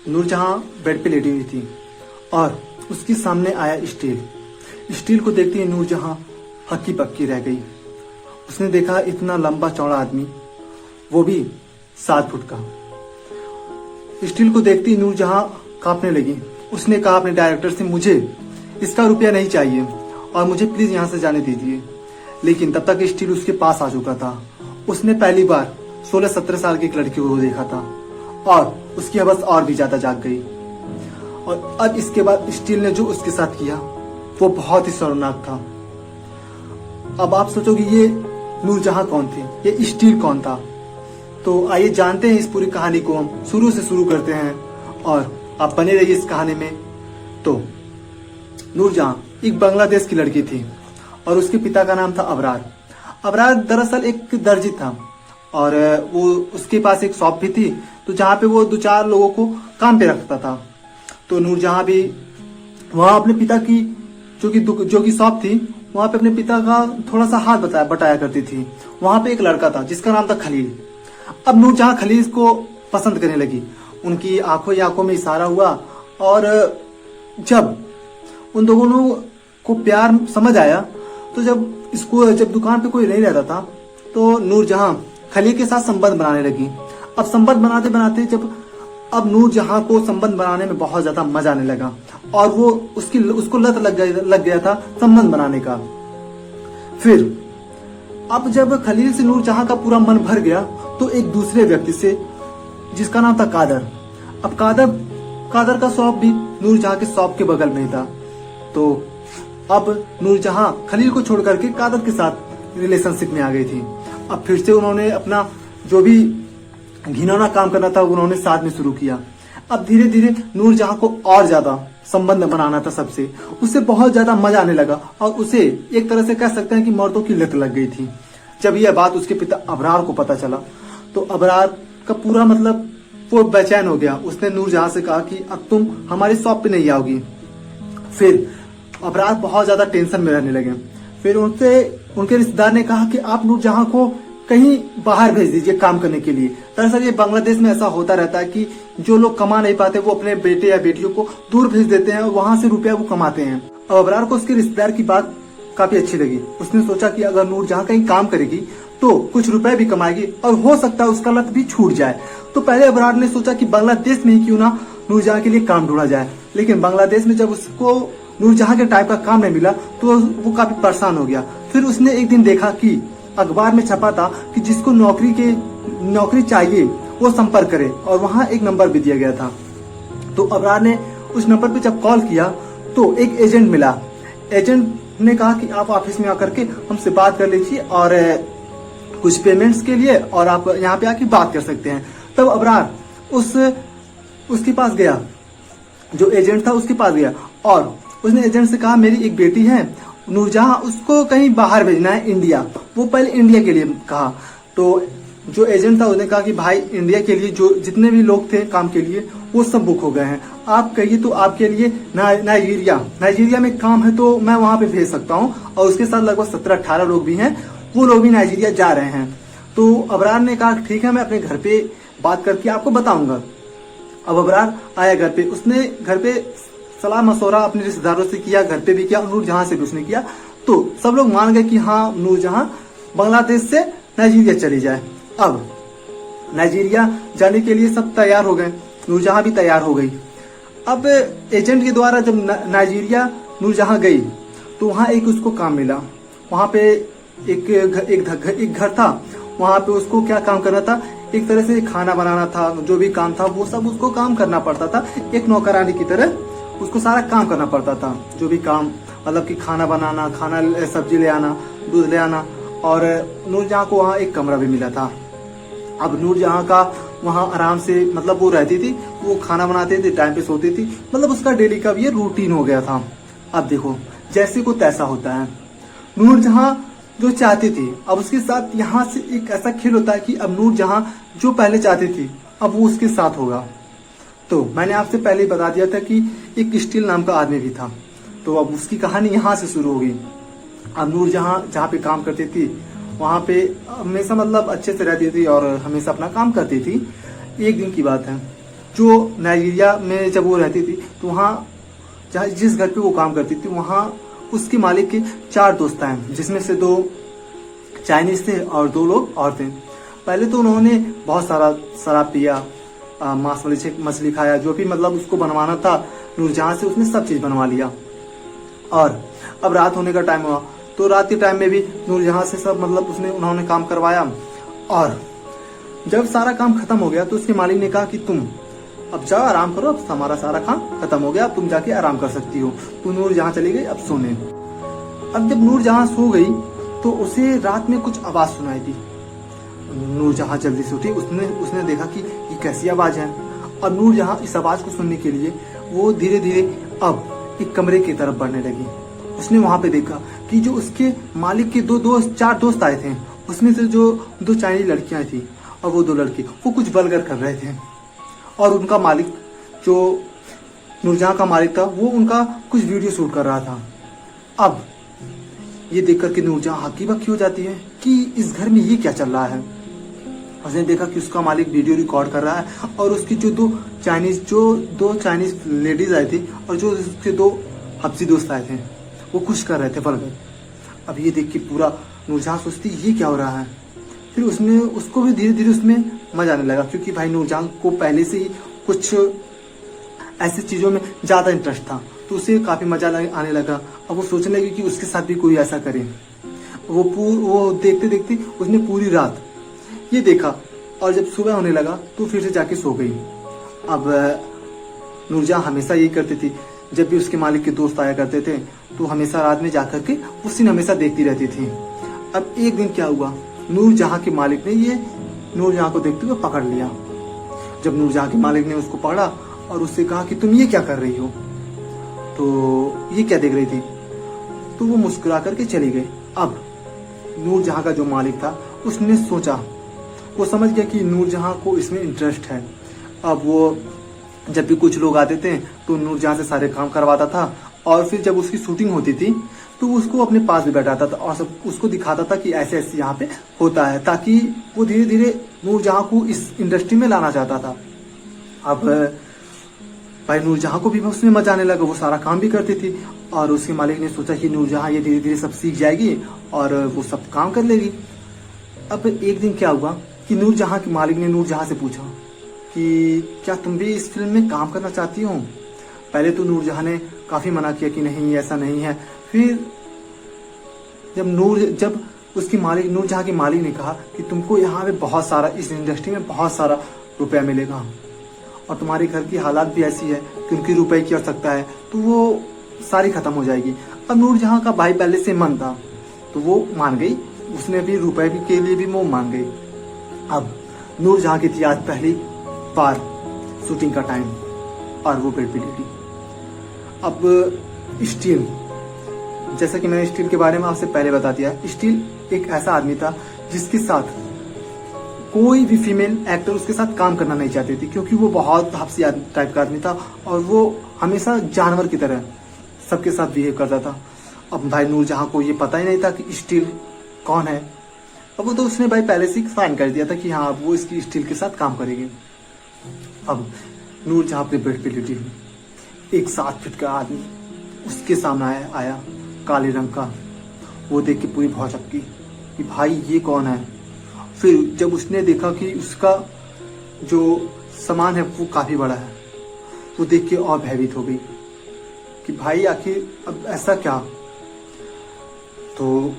Noor Jahan bed पे लेटी हुई थी और उसके सामने आया स्टील। स्टील को देखते ही नूरजहां हक्की पक्की रह गई। उसने देखा इतना लंबा चौड़ा आदमी, वो भी 7 फुट का। स्टील को देखते ही नूरजहां कांपने लगी। उसने कहा अपने डायरेक्टर से, मुझे इसका रुपया नहीं चाहिए और मुझे प्लीज यहाँ से जाने दीजिए। लेकिन तब तक स्टील उसके पास आ चुका था। उसने पहली बार 16-17 साल की एक लड़की को देखा था और उसकी हवस और भी ज्यादा जाग गई। और अब इसके बाद स्टील ने जो उसके साथ किया वो बहुत ही शर्मनाक था। अब आप सोचोगे ये नूरजहां कौन थी, ये स्टील कौन था? तो आइए जानते हैं इस पूरी कहानी को। हम शुरू से शुरू करते हैं और आप बने रहिए इस कहानी में। तो नूरजहां एक बांग्लादेश की लड़की थी और उसके पिता का नाम था अबरार। अबरार दरअसल एक दर्जी था और वो उसके पास एक शॉप भी थी, तो जहाँ पे वो 2-4 लोगों को काम पे रखता था। तो नूरजहां भी वहां अपने पिता की जो की शॉप थी, वहां पे अपने पिता का थोड़ा सा हाथ बटाया करती थी। वहां पे एक लड़का था जिसका नाम था खलील। अब नूरजहां खलील को पसंद करने लगी। उनकी आंखों में इशारा हुआ और जब उन दोनों को प्यार समझ आया, तो जब दुकान पे कोई नहीं रहता था तो नूरजहां खलील के साथ संबंध बनाने लगी। अब संबंध बनाते बनाते अब नूरजहां को संबंध बनाने में बहुत ज्यादा मजा आने लगा और वो उसको लत लग गया था संबंध बनाने का। फिर अब जब खलील से नूरजहां का पूरा मन भर गया तो एक दूसरे व्यक्ति से, जिसका नाम था कादर। अब कादर का शॉप भी नूरजहां के शॉप के बगल में ही था। तो अब नूरजहां खलील को छोड़ करके कादर के साथ रिलेशनशिप में आ गई थी। अब फिर से उन्होंने अपना जो भी घिनौना काम करना था उन्होंने साथ में शुरू किया। अब धीरे धीरे नूरजहां को और ज्यादा संबंध बनाना था सबसे। उसे बहुत ज्यादा मजा आने लगा और उसे एक तरह से कह सकते हैं कि मर्दों की लत लग गई थी। जब यह बात उसके पिता अबरार को पता चला तो अबरार का पूरा मतलब वो बेचैन हो गया। उसने नूरजहां से कहा कि अब तुम हमारी शॉप पे नहीं आओगी। फिर अबरार बहुत ज्यादा टेंशन में रहने लगे। फिर उनके रिश्तेदार ने कहा कि आप नूरजहां को कहीं बाहर भेज दीजिए काम करने के लिए। दरअसल ये बांग्लादेश में ऐसा होता रहता है कि जो लोग कमा नहीं पाते वो अपने बेटे या बेटियों को दूर भेज देते हैं और वहां से रुपया वो कमाते हैं। अब अबरार को उसके रिश्तेदार की बात काफी अच्छी लगी। उसने सोचा कि अगर नूरजहां कहीं काम करेगी तो कुछ रुपए भी कमाएगी और हो सकता है उसका लत भी छूट जाए। तो पहले अबरार ने सोचा कि बांग्लादेश में ही क्यों ना नूरजहां के लिए काम ढूंढा जाए। लेकिन बांग्लादेश में जब उसको नूरजहां के टाइप का काम नहीं मिला तो वो काफी परेशान हो गया। फिर उसने एक दिन देखा कि अखबार में छपा था कि जिसको नौकरी चाहिए वो संपर्क करे और वहां एक नंबर भी दिया गया था। तो अबरार ने उस नंबर पे जब कॉल किया तो एक एजेंट मिला। एजेंट ने कहा कि आप ऑफिस में आकर के हमसे बात कर लीजिए और कुछ पेमेंट्स के लिए और आप यहाँ पे आके बात कर सकते हैं। तब अबरार उसके पास गया, जो एजेंट था उसके पास गया और उसने एजेंट से कहा मेरी एक बेटी है नूरजहां, उसको कहीं बाहर भेजना है इंडिया। वो पहले इंडिया के लिए कहा। तो जो एजेंट था उसने कहा कि भाई इंडिया के लिए जो जितने भी लोग थे काम के लिए वो सब बुक हो गए हैं। आप कहिए तो आपके लिए नाइजीरिया में काम है तो मैं वहां पे भेज सकता हूँ। और उसके साथ लगभग 17-18 लोग भी हैं, वो लोग भी नाइजीरिया जा रहे हैं। तो अबरार ने कहा ठीक है, मैं अपने घर पे बात करके आपको बताऊंगा। अब अबरार आया घर पे। उसने घर पे सलाह मशवरा अपने रिश्तेदारों से किया, घर पे भी किया, नूरजहां से भी उसने किया। तो सब लोग मान गए कि हाँ नूरजहां बांग्लादेश से नाइजीरिया चली जाए। अब नाइजीरिया जाने के लिए सब तैयार हो गए, नूरजहां भी तैयार हो गई। अब एजेंट के द्वारा जब नाइजीरिया नूरजहां गई तो वहां एक उसको काम मिला। वहां पे एक घर था। वहां पे उसको क्या काम करना था, एक तरह से खाना बनाना था, जो भी काम था वो सब उसको काम करना पड़ता था। एक नौकरानी की तरह उसको सारा काम करना पड़ता था। जो भी काम मतलब कि खाना बनाना, सब्जी ले आना, दूध ले आना। और नूरजहां को वहाँ एक कमरा भी मिला था। अब नूरजहां का वहाँ आराम से मतलब वो रहती थी, वो खाना बनाती थी, टाइम पे सोती थी, मतलब उसका डेली का ये रूटीन हो गया था। अब देखो जैसे को तैसा होता है। नूरजहां जो चाहती थी, अब उसके साथ यहाँ से एक ऐसा खेल होता है कि अब नूरजहां जो पहले चाहती थी अब वो उसके साथ होगा। तो मैंने आपसे पहले ही बता दिया था कि एक स्टील नाम का आदमी भी था। तो अब उसकी कहानी यहाँ से शुरू हो गई। अब नूरजहां जहाँ पे काम करती थी वहां पे हमेशा मतलब अच्छे से रहती थी और हमेशा अपना काम करती थी। एक दिन की बात है, जो नाइजीरिया में जब वो रहती थी तो वहाँ जहाँ जिस घर पे वो काम करती थी वहाँ उसकी मालिक के 4 दोस्त हैं, जिसमें से 2 चाइनीज थे और 2 लोग और थे। पहले तो उन्होंने बहुत सारा शराब पिया, मांस मछली खाया, जो भी मतलब उसको बनवाना था नूरजहां से उसने सब चीज़ बनवा लिया। और अब रात होने का टाइम हुआ तो रात के टाइम में भी नूरजहां से सब मतलब उन्होंने काम करवाया। और जब सारा काम खत्म हो गया तो उसके मालिक ने कहा कि तुम अब जाओ आराम करो, अब हमारा सारा काम खत्म हो गया, अब तुम जाके आराम कर सकती हो। तो नूरजहां चली गई अब सोने। अब जब नूरजहां सो गई तो उसे रात में कुछ आवाज सुनाई दी। नूरजहां जल्दी से उठी, उसने देखा कि ये कैसी आवाज है। और नूरजहां इस आवाज को सुनने के लिए वो धीरे धीरे अब एक कमरे की तरफ बढ़ने लगी। उसने वहां पे देखा कि जो उसके मालिक के 4 दोस्त आए थे, उसमें से जो 2 चाइनीज लड़कियां थी और वो 2 लड़के वो कुछ वल्गर कर रहे थे। और उनका मालिक जो नूरजहां का मालिक था वो उनका कुछ वीडियो शूट कर रहा था। अब ये देख करके नूरजहां हक्की बक्की हो जाती है कि इस घर में ये क्या चल रहा है। उसने देखा कि उसका मालिक वीडियो रिकॉर्ड कर रहा है और उसकी जो दो चाइनीज लेडीज आए थे और जो उसके 2 हब्सी दोस्त आए थे वो खुश कर रहे थे वल्गर। अब ये देख के पूरा नूरजहां सोचती ये क्या हो रहा है। फिर उसको भी धीरे धीरे उसमें मजा आने लगा, क्योंकि भाई नूरजहां को पहले से ही कुछ ऐसी चीज़ों में ज़्यादा इंटरेस्ट था तो उसे काफ़ी मजा आने लगा। अब वो सोचने लगी कि उसके साथ भी कोई ऐसा करे। वो देखते देखते उसने पूरी रात ये देखा और जब सुबह होने लगा तो फिर से जाके सो गई। अब नूरजहां हमेशा यही करती थी, जब भी उसके मालिक के दोस्त आया करते थे तो हमेशा रात में जाकर के उस सीन हमेशा देखती रहती थी। अब एक दिन क्या हुआ, नूरजहां के मालिक ने ये नूरजहां को देखते हुए पकड़ लिया। जब नूरजहां के मालिक ने उसको पकड़ा और उससे कहा कि तुम ये क्या कर रही हो, तो ये क्या देख रही थी, तो वो मुस्कुरा करके चली गई। अब नूरजहां का जो मालिक था उसने सोचा, वो समझ गया कि नूरजहां को इसमें इंटरेस्ट है। अब वो जब भी कुछ लोग आते थे तो नूरजहां से सारे काम करवाता था और फिर जब उसकी शूटिंग होती थी तो उसको अपने पास भी बैठाता था और सब उसको दिखाता था कि ऐसे ऐसे यहाँ पे होता है, ताकि वो धीरे धीरे नूरजहां को इस इंडस्ट्री में लाना चाहता था। अब भाई नूरजहां को भी उसमें मजा आने लगा, वो सारा काम भी करती थी और उसके मालिक ने सोचा कि नूरजहां ये धीरे धीरे सब सीख जाएगी और वो सब काम कर लेगी। अब एक दिन क्या हुआ कि नूरजहां के मालिक ने नूरजहां से पूछा कि क्या तुम भी इस फिल्म में काम करना चाहती हो। पहले तो नूरजहां ने काफी मना किया कि नहीं ऐसा नहीं है। फिर जब उसकी मालिक नूरजहां के मालिक ने कहा कि तुमको यहाँ पे बहुत सारा, इस इंडस्ट्री में बहुत सारा रुपया मिलेगा और तुम्हारे घर की हालात भी ऐसी है कि उनकी रुपए की आवश्यकता है तो वो सारी खत्म हो जाएगी। अब नूरजहां का भाई पहले से मन था तो वो मान गई, उसने भी रुपए के लिए भी वो मान गई। अब नूरजहां की थी आज पहली बार शूटिंग का टाइम और वो बेड पे लेटी। अब स्टील, जैसा कि मैंने स्टील के बारे में आपसे पहले बता दिया, स्टील एक ऐसा आदमी था जिसके साथ कोई भी फीमेल एक्टर उसके साथ काम करना नहीं चाहती थी, क्योंकि वो बहुत हफ्सी टाइप का आदमी था और वो हमेशा जानवर की तरह सबके साथ बिहेव करता था। अब भाई नूरजहां को ये पता ही नहीं था कि स्टील कौन है। अब वो तो उसने भाई पहले से साइन कर दिया था कि हाँ वो इसकी स्टील के साथ काम करेगी। अब नूरजहां अपने बेड पे लेटी हुई, एक 7 फीट का आदमी उसके सामने आया काले रंग का। वो देख के पूरी भौचक्की कि भाई ये कौन है। फिर जब उसने देखा कि उसका जो सामान है वो काफी बड़ा है, वो देख के और भयभीत हो गई कि भाई आखिर अब ऐसा क्या। तो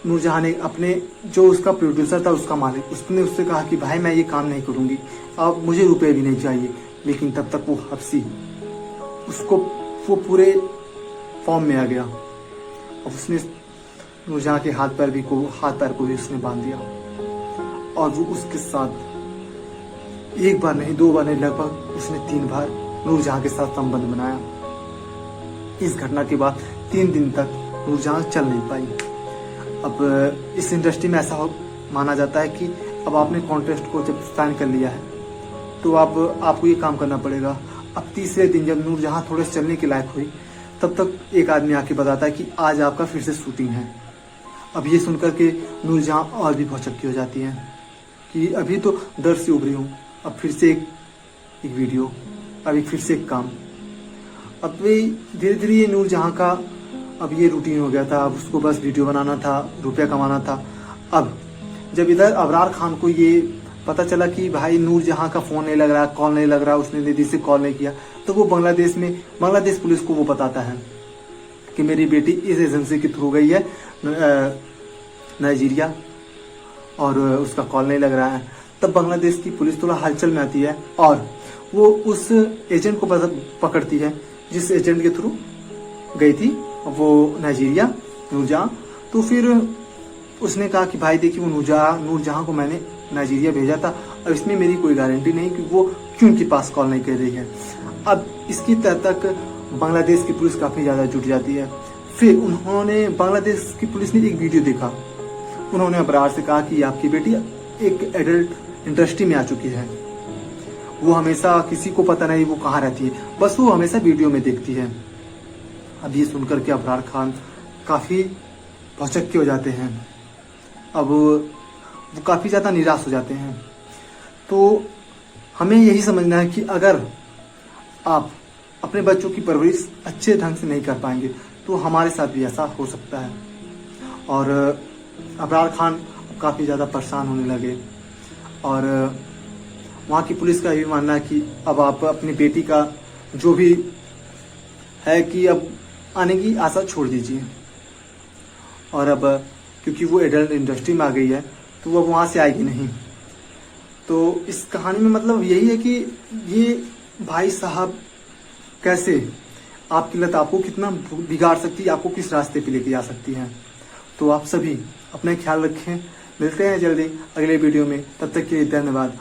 नूरजहां ने अपने जो उसका प्रोड्यूसर था, उसका मालिक, उसने उससे कहा कि भाई मैं ये काम नहीं करूंगी, अब मुझे रुपए भी नहीं चाहिए। लेकिन तब तक वो हफ्सी उसको वो पूरे फॉर्म में आ गया। अब उसने नूरजहां के हाथ पैर को भी उसने बांध दिया और वो उसके साथ एक बार नहीं 2 बार नहीं लगभग उसने 3 बार नूरजहां के साथ संबंध बनाया। इस घटना के बाद 3 दिन तक नूरजहां चल नहीं पाई। अब इस इंडस्ट्री में ऐसा माना जाता है कि अब आपने कॉन्ट्रैक्ट को जब साइन कर लिया है तो आपको ये काम करना पड़ेगा। अब तीसरे दिन जब नूरजहां थोड़े से चलने के लायक हुई तब तक एक आदमी आके बताता है कि आज आपका फिर से शूटिंग है। अब ये सुनकर के नूरजहां और भी भौचक्की हो जाती है कि अभी तो डर से उभरी हूँ, अब फिर से एक एक वीडियो, अब एक फिर से एक काम। अब भी धीरे धीरे ये नूरजहां का अब ये रूटीन हो गया था। अब उसको बस वीडियो बनाना था, रुपया कमाना था। अब जब इधर अबरार खान को ये पता चला कि भाई नूरजहां का फोन नहीं लग रहा, कॉल नहीं लग रहा, उसने दीदी से कॉल नहीं किया, तो वो बांग्लादेश पुलिस को वो बताता है कि मेरी बेटी इस एजेंसी के थ्रू गई है नाइजीरिया और उसका कॉल नहीं लग रहा है। तब बांग्लादेश की पुलिस थोड़ा हलचल में आती है और वो उस एजेंट को पकड़ती है जिस एजेंट के थ्रू गई थी वो नाइजीरिया नूरजहां। तो फिर उसने कहा कि भाई देखिए वो नूरजहां को मैंने नाइजीरिया भेजा था, अब इसमें मेरी कोई गारंटी नहीं कि वो क्यों उनके पास कॉल नहीं कर रही है। अब इसकी तह तक बांग्लादेश की पुलिस काफी ज्यादा जुट जाती है। फिर उन्होंने बांग्लादेश की पुलिस ने एक वीडियो देखा। उन्होंने अबरार से कहा कि आपकी बेटी एक एडल्ट इंडस्ट्री में आ चुकी है, वो हमेशा किसी को पता नहीं वो कहाँ रहती है, बस वो हमेशा वीडियो में देखती है। अब ये सुनकर के अबरार खान काफी भौचक्के हो जाते हैं। अब वो काफी ज्यादा निराश हो जाते हैं। तो हमें यही समझना है कि अगर आप अपने बच्चों की परवरिश अच्छे ढंग से नहीं कर पाएंगे तो हमारे साथ भी ऐसा हो सकता है। और अबरार खान काफी ज्यादा परेशान होने लगे और वहाँ की पुलिस का ये मानना है कि अब आप अपनी बेटी का जो भी है कि अब आने की आशा छोड़ दीजिए। और अब क्योंकि वो एडल्ट इंडस्ट्री में आ गई है तो वो वहाँ से आएगी नहीं। तो इस कहानी में मतलब यही है कि ये भाई साहब कैसे आपकी लत आपको कितना बिगाड़ सकती है, आपको किस रास्ते पे लेके जा सकती है। तो आप सभी अपना ख्याल रखें, मिलते हैं जल्दी अगले वीडियो में, तब तक के लिए धन्यवाद।